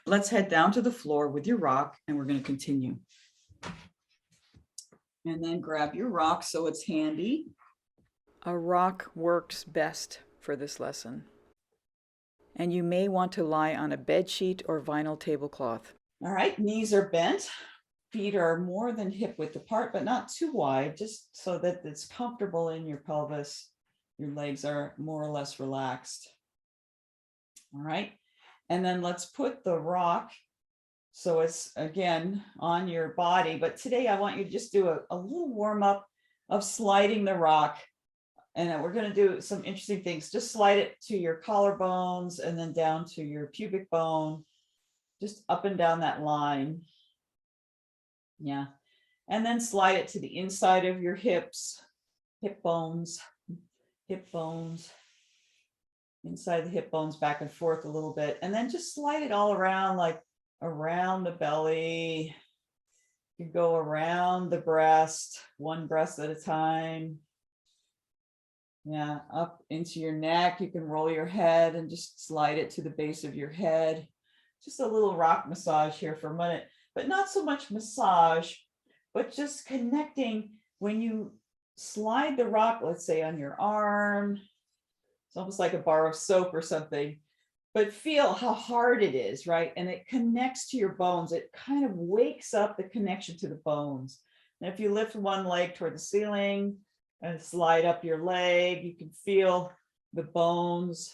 Let's head down to the floor with your rock, and we're going to continue. And then grab your rock so it's handy. A rock works best for this lesson. And you may want to lie on a bed sheet or vinyl tablecloth. All right, knees are bent. Feet are more than hip width apart, but not too wide, just so that it's comfortable in your pelvis. Your legs are more or less relaxed. All right, and then let's put the rock so it's again on your body. But today I want you to just do a little warm up of sliding the rock. And then we're going to do some interesting things. Just slide it to your collarbones and then down to your pubic bone, just up and down that line. Yeah. And then slide it to the inside of your hips, hip bones, inside the hip bones, back and forth a little bit. And then just slide it all around, like around the belly. You go around the breast, one breast at a time. Yeah, up into your neck. You can roll your head and just slide it to the base of your head. Just a little rock massage here for a minute, but not so much massage, but just connecting when you slide the rock, let's say on your arm. It's almost like a bar of soap or something, but feel how hard it is, right? And it connects to your bones. It kind of wakes up the connection to the bones. And if you lift one leg toward the ceiling, and slide up your leg, you can feel the bones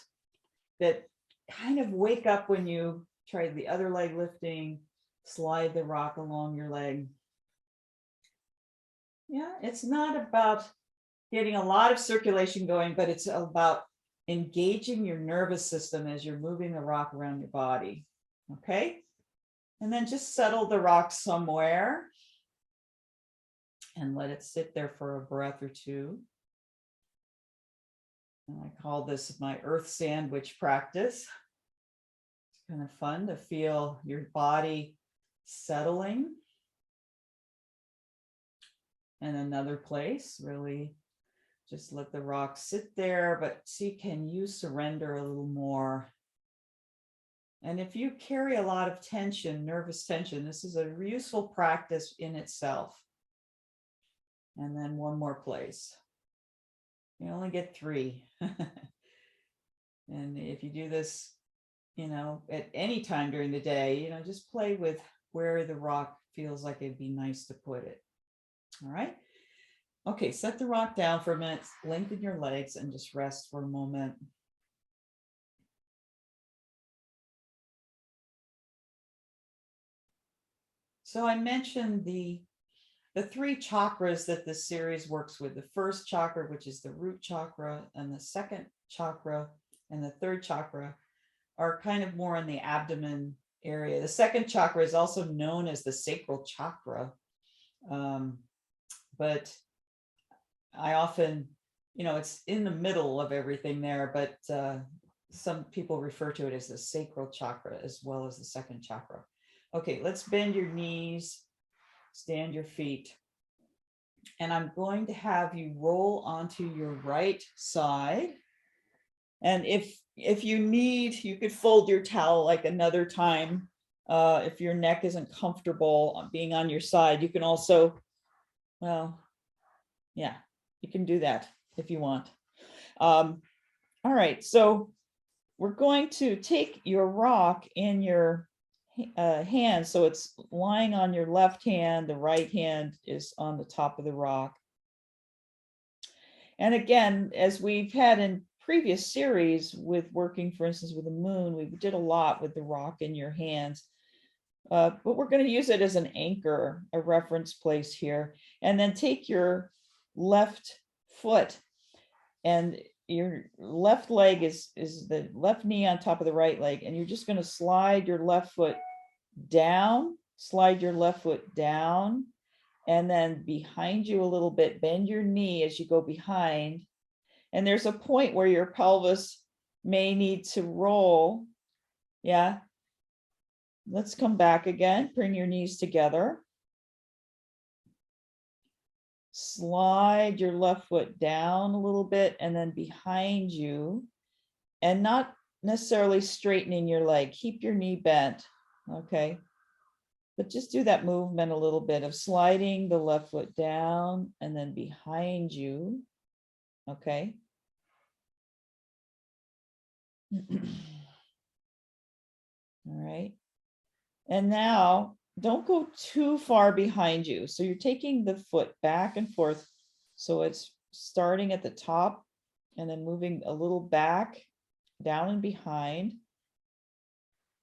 that kind of wake up when you try the other leg lifting, slide the rock along your leg. Yeah, it's not about getting a lot of circulation going, but it's about engaging your nervous system as you're moving the rock around your body. Okay, and then just settle the rock somewhere and let it sit there for a breath or two. And I call this my earth sandwich practice. It's kind of fun to feel your body settling. And another place, really just let the rock sit there, but see, can you surrender a little more? And if you carry a lot of tension, nervous tension, this is a useful practice in itself. And then one more place. You only get 3. And if you do this, at any time during the day, just play with where the rock feels like it'd be nice to put it. All right. Okay, set the rock down for a minute, lengthen your legs, and just rest for a moment. So I mentioned the 3 chakras that this series works with. The first chakra, which is the root chakra, and the second chakra and the third chakra are kind of more in the abdomen area. The second chakra is also known as the sacral chakra. But I often, it's in the middle of everything there, but some people refer to it as the sacral chakra as well as the second chakra. Okay, let's bend your knees. Stand your feet. And I'm going to have you roll onto your right side. And if you need, you could fold your towel like another time. If your neck isn't comfortable being on your side, you can also, well, yeah, you can do that if you want. All right, so we're going to take your rock in your hand, so it's lying on your left hand, the right hand is on the top of the rock. And again, as we've had in previous series with working, for instance, with the moon, we did a lot with the rock in your hands, but we're going to use it as an anchor, a reference place here. And then take your left foot, and your left leg is the left knee on top of the right leg, and you're just going to slide your left foot down, and then behind you a little bit, bend your knee as you go behind. And there's a point where your pelvis may need to roll. Yeah. Let's come back again. Bring your knees together. Slide your left foot down a little bit and then behind you, and not necessarily straightening your leg. Keep your knee bent. Okay. But just do that movement a little bit of sliding the left foot down and then behind you. Okay. All right. And now don't go too far behind you. So you're taking the foot back and forth. So it's starting at the top and then moving a little back, down and behind.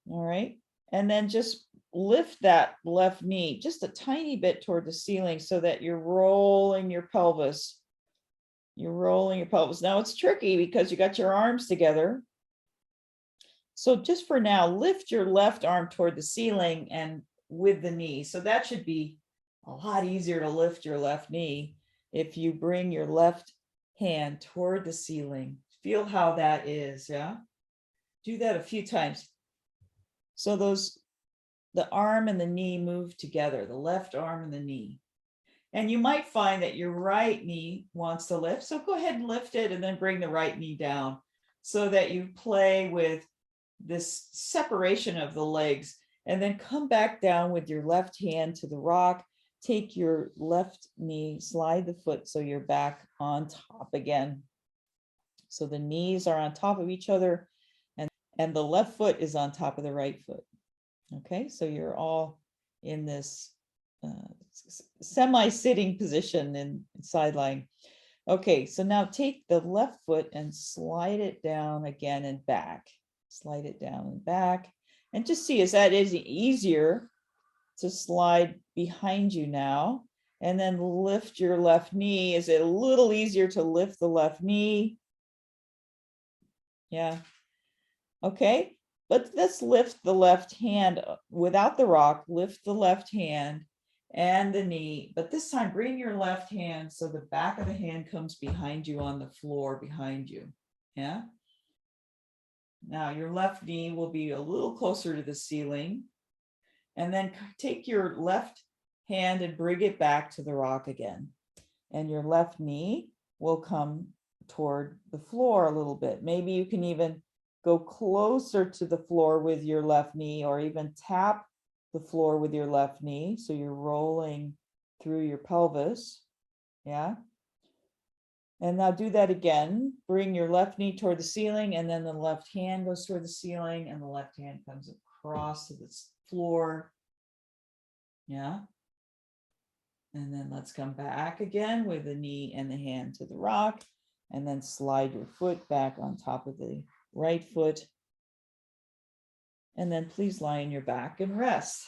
All right. And then just lift that left knee just a tiny bit toward the ceiling so that you're rolling your pelvis. You're rolling your pelvis. Now it's tricky because you got your arms together. So just for now, lift your left arm toward the ceiling and with the knee. So that should be a lot easier to lift your left knee if you bring your left hand toward the ceiling. Feel how that is, yeah? Do that a few times. So the arm and the knee move together, the left arm and the knee. And you might find that your right knee wants to lift. So go ahead and lift it and then bring the right knee down so that you play with this separation of the legs, and then come back down with your left hand to the rock. Take your left knee, slide the foot so you're back on top again. So the knees are on top of each other and the left foot is on top of the right foot. Okay, so you're all in this semi-sitting position in side lying. Okay, so now take the left foot and slide it down again and back. Slide it down and back. And just see, is that easier to slide behind you now? And then lift your left knee. Is it a little easier to lift the left knee? Yeah. Okay, but let's lift the left hand without the rock. Lift the left hand and the knee, but this time bring your left hand so the back of the hand comes behind you on the floor behind you. Yeah. Now your left knee will be a little closer to the ceiling, and then take your left hand and bring it back to the rock again. And your left knee will come toward the floor a little bit. Maybe you can even go closer to the floor with your left knee, or even tap the floor with your left knee. So you're rolling through your pelvis. Yeah. And now do that again. Bring your left knee toward the ceiling, and then the left hand goes toward the ceiling, and the left hand comes across to the floor. Yeah. And then let's come back again with the knee and the hand to the rock, and then slide your foot back on top of the right foot. And then please lie on your back and rest.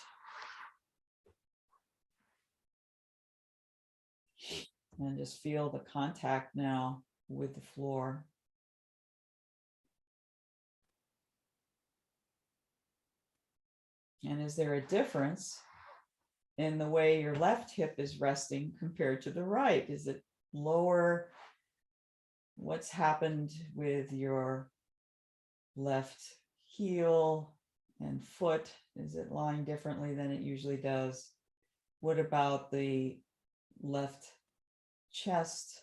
And just feel the contact now with the floor. And is there a difference in the way your left hip is resting compared to the right? Is it lower? What's happened with your left heel and foot? Is it lying differently than it usually does? What about the left chest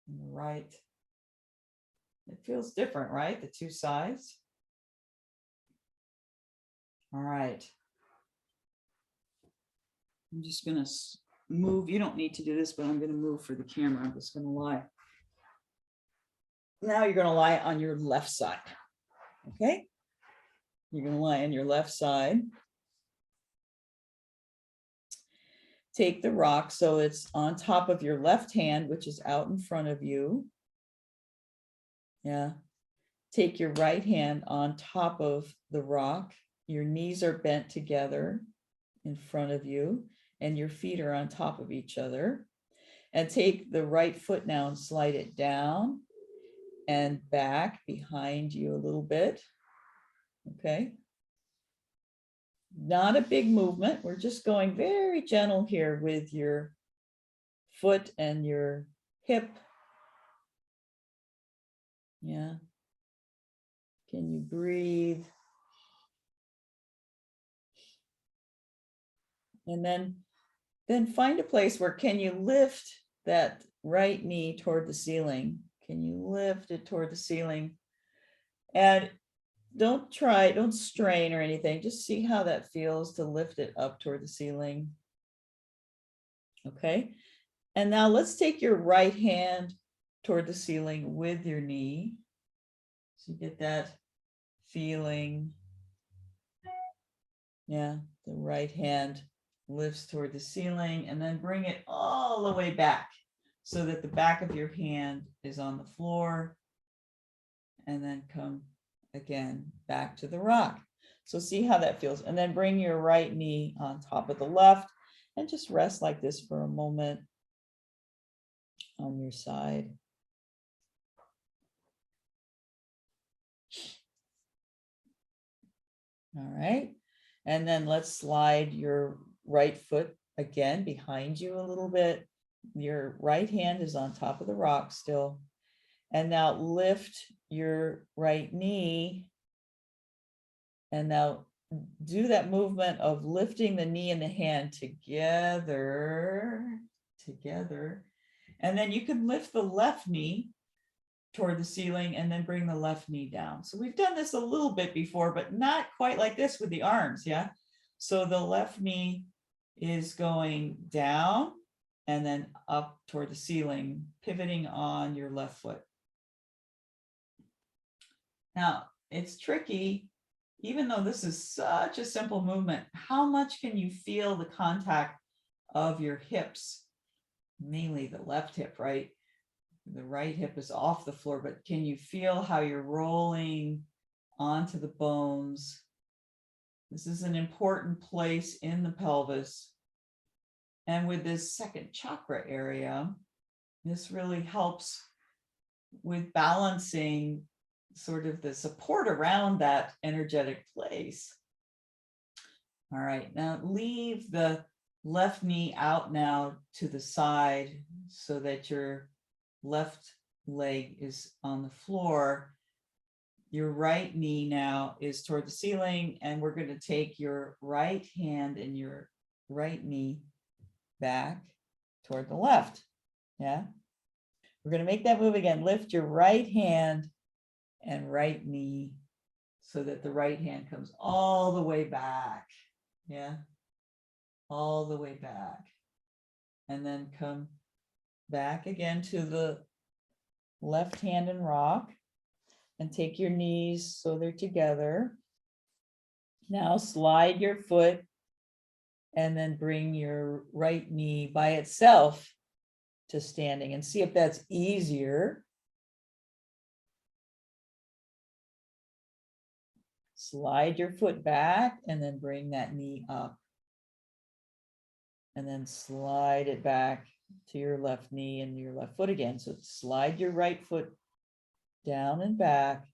and the right? It feels different, right? The two sides. All right. I'm just going to move. You don't need to do this, but I'm going to move for the camera. I'm just going to lie. Now you're going to lie on your left side. Okay. You're going to lie on your left side. Take the rock so it's on top of your left hand, which is out in front of you. Yeah. Take your right hand on top of the rock. Your knees are bent together in front of you, and your feet are on top of each other. And take the right foot now and slide it down and back behind you a little bit. Okay. Not a big movement. We're just going very gentle here with your foot and your hip. Yeah. Can you breathe? And then find a place where can you lift that right knee toward the ceiling? Can you lift it toward the ceiling? And don't strain or anything. Just see how that feels to lift it up toward the ceiling. Okay. And now let's take your right hand toward the ceiling with your knee. So you get that feeling. Yeah, the right hand lifts toward the ceiling, and then bring it all the way back so that the back of your hand is on the floor, and then come again back to the rock. So see how that feels. And then bring your right knee on top of the left and just rest like this for a moment on your side. All right. And then let's slide your right foot again behind you a little bit. Your right hand is on top of the rock still. And now lift your right knee. And now do that movement of lifting the knee and the hand together. And then you can lift the left knee toward the ceiling and then bring the left knee down. So we've done this a little bit before, but not quite like this with the arms, yeah? So the left knee is going down and then up toward the ceiling, pivoting on your left foot. Now, it's tricky, even though this is such a simple movement, how much can you feel the contact of your hips? Mainly the left hip, right? The right hip is off the floor, but can you feel how you're rolling onto the bones? This is an important place in the pelvis. And with this second chakra area, this really helps with balancing sort of the support around that energetic place. All right, now leave the left knee out now to the side so that your left leg is on the floor. Your right knee now is toward the ceiling, and we're going to take your right hand and your right knee back toward the left. Yeah. We're going to make that move again. Lift your right hand and right knee so that the right hand comes all the way back. Yeah. All the way back. And then come back again to the left hand and rock, and take your knees so they're together. Now slide your foot and then bring your right knee by itself to standing, and see if that's easier. Slide your foot back and then bring that knee up. And then slide it back to your left knee and your left foot again. So slide your right foot down and back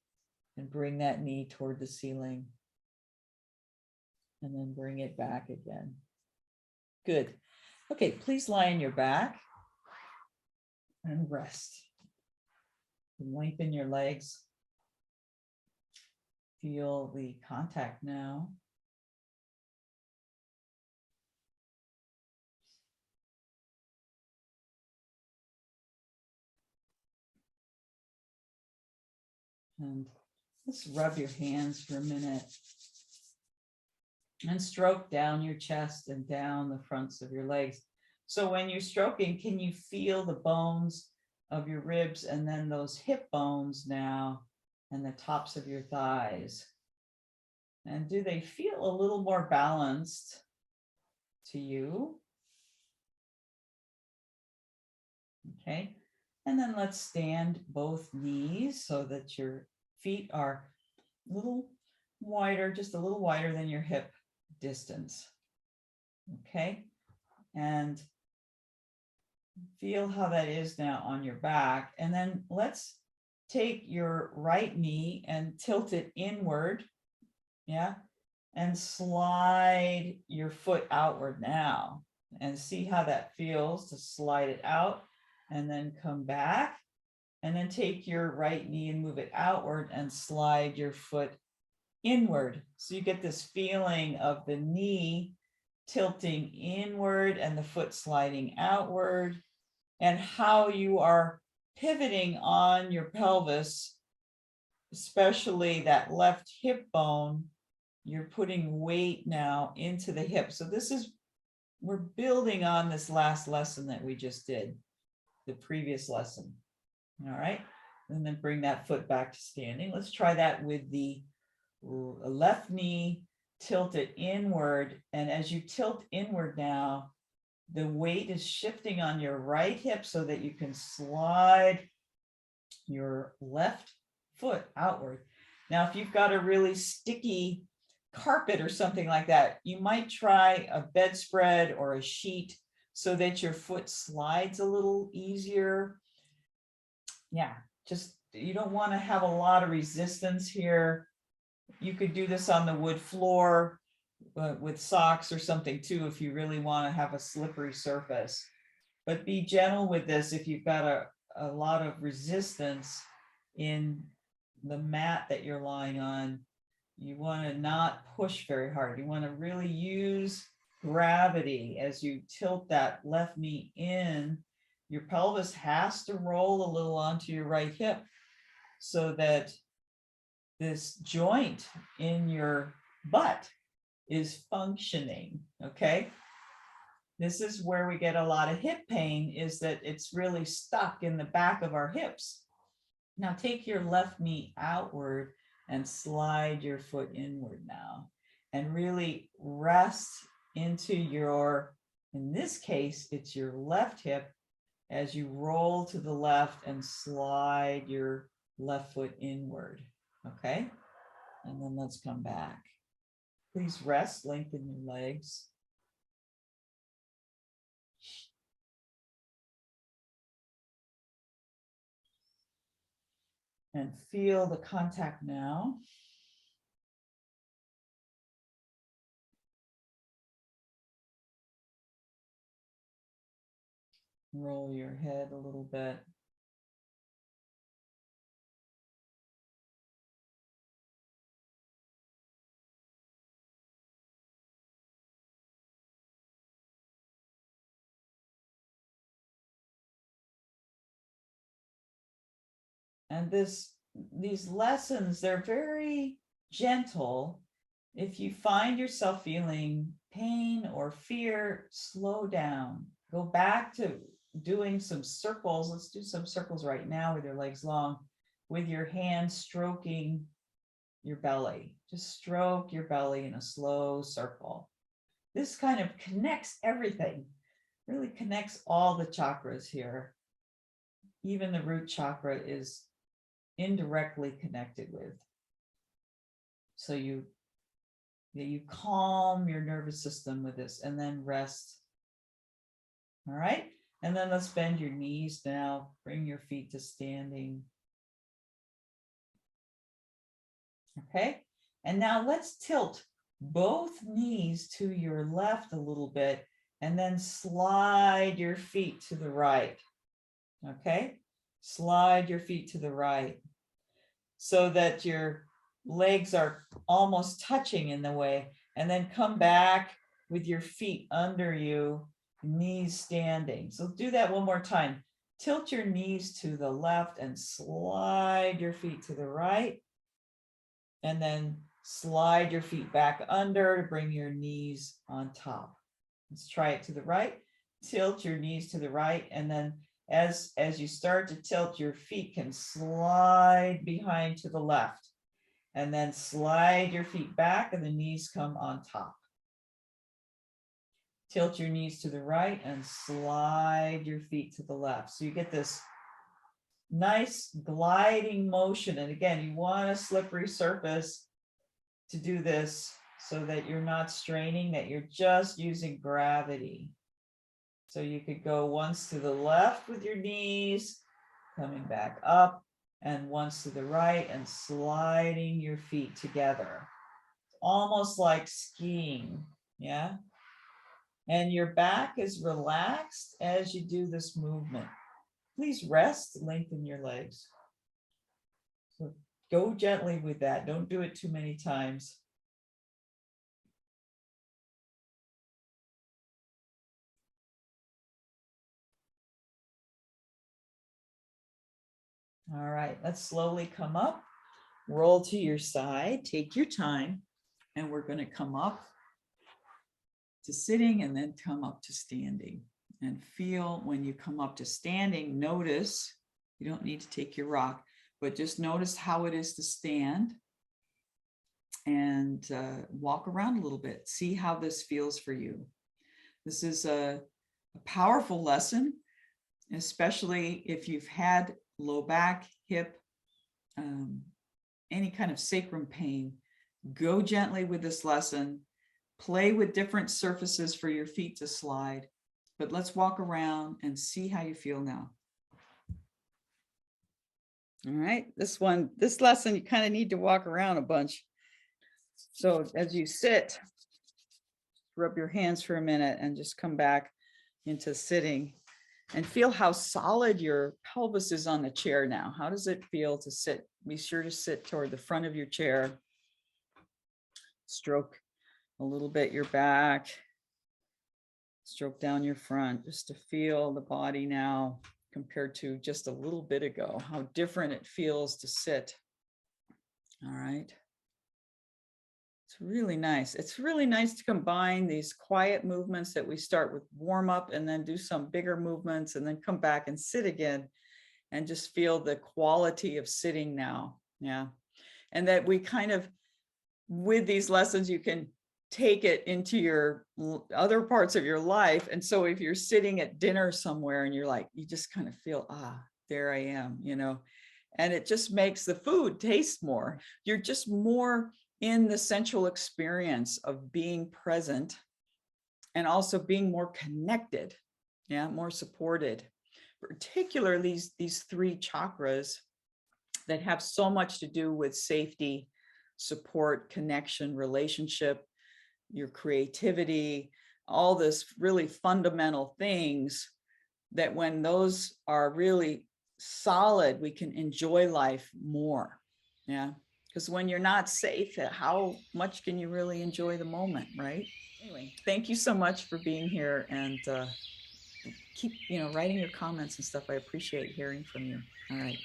and bring that knee toward the ceiling. And then bring it back again. Good. Okay, please lie on your back and rest. Lengthen your legs. Feel the contact now. And let's rub your hands for a minute. And stroke down your chest and down the fronts of your legs. So when you're stroking, can you feel the bones of your ribs and then those hip bones now and the tops of your thighs? And do they feel a little more balanced to you? Okay. And then let's stand both knees so that your feet are a little wider, just a little wider than your hip distance. Okay. And feel how that is now on your back. And then let's take your right knee and tilt it inward. Yeah. And slide your foot outward now, and see how that feels to slide it out and then come back. And then take your right knee and move it outward and slide your foot inward. So you get this feeling of the knee tilting inward and the foot sliding outward, and how you are pivoting on your pelvis especially that left hip bone, you're putting weight now into the hip. So this is, we're building on this last lesson that we just did, the previous lesson. All right. And then bring that foot back to standing. Let's try that with the left knee tilted inward. And as you tilt inward now, the weight is shifting on your right hip so that you can slide your left foot outward. Now, if you've got a really sticky carpet or something like that, you might try a bedspread or a sheet so that your foot slides a little easier. Yeah, just, you don't want to have a lot of resistance here. You could do this on the wood floor with socks or something too, if you really want to have a slippery surface. But be gentle with this if you've got a lot of resistance in the mat that you're lying on. You want to not push very hard. You want to really use gravity as you tilt that left knee in. Your pelvis has to roll a little onto your right hip so that this joint in your butt is functioning, okay? This is where we get a lot of hip pain, is that it's really stuck in the back of our hips. Now take your left knee outward and slide your foot inward now, and really rest into your, in this case, it's your left hip as you roll to the left and slide your left foot inward, okay? And then let's come back. Please rest, lengthen your legs. And feel the contact now. Roll your head a little bit. And these lessons, they're very gentle. If you find yourself feeling pain or fear, slow down. Go back to doing some circles. Let's do some circles right now with your legs long, with your hands stroking your belly. Just stroke your belly in a slow circle. This kind of connects everything, really connects all the chakras here. Even the root chakra is indirectly connected with. So you calm your nervous system with this, and then rest. All right. And then let's bend your knees now. Bring your feet to standing. Okay. And now let's tilt both knees to your left a little bit, and then slide your feet to the right. Okay. Slide your feet to the right so that your legs are almost touching in the way, and then come back with your feet under you, knees standing. So do that one more time. Tilt your knees to the left and slide your feet to the right, and then slide your feet back under to bring your knees on top. Let's try it to the right. Tilt your knees to the right, and then as you start to tilt, your feet can slide behind to the left, and then slide your feet back and the knees come on top. Tilt your knees to the right and slide your feet to the left. So you get this nice gliding motion. And again, you want a slippery surface to do this so that you're not straining, that you're just using gravity. So you could go once to the left with your knees, coming back up, and once to the right and sliding your feet together. Almost like skiing, yeah? And your back is relaxed as you do this movement. Please rest, lengthen your legs. So go gently with that. Don't do it too many times. All right, let's slowly come up. Roll to your side, take your time, and we're going to come up to sitting and then come up to standing. And feel when you come up to standing, notice, you don't need to take your rock, but just notice how it is to stand and walk around a little bit. See how this feels for you. This is a powerful lesson, especially if you've had low back, hip, any kind of sacrum pain. Go gently with this lesson. Play with different surfaces for your feet to slide. But let's walk around and see how you feel now. All right, this lesson, you kind of need to walk around a bunch. So as you sit, rub your hands for a minute and just come back into sitting and feel how solid your pelvis is on the chair now. How does it feel to sit? Be sure to sit toward the front of your chair. Stroke a little bit your back. Stroke down your front just to feel the body now compared to just a little bit ago, how different it feels to sit. All right. It's really nice. It's really nice to combine these quiet movements that we start with warm up and then do some bigger movements and then come back and sit again and just feel the quality of sitting now. Yeah. And that we kind of, with these lessons, you can take it into your other parts of your life. And so if you're sitting at dinner somewhere and you're like, you just kind of feel, there I am, and it just makes the food taste more. You're just more in the sensual experience of being present and also being more connected, more supported, particularly these three chakras that have so much to do with safety, support, connection, relationship, your creativity, all this really fundamental things that when those are really solid, we can enjoy life more. Yeah. Because when you're not safe, how much can you really enjoy the moment, right? Anyway, thank you so much for being here and keep, writing your comments and stuff. I appreciate hearing from you. All right.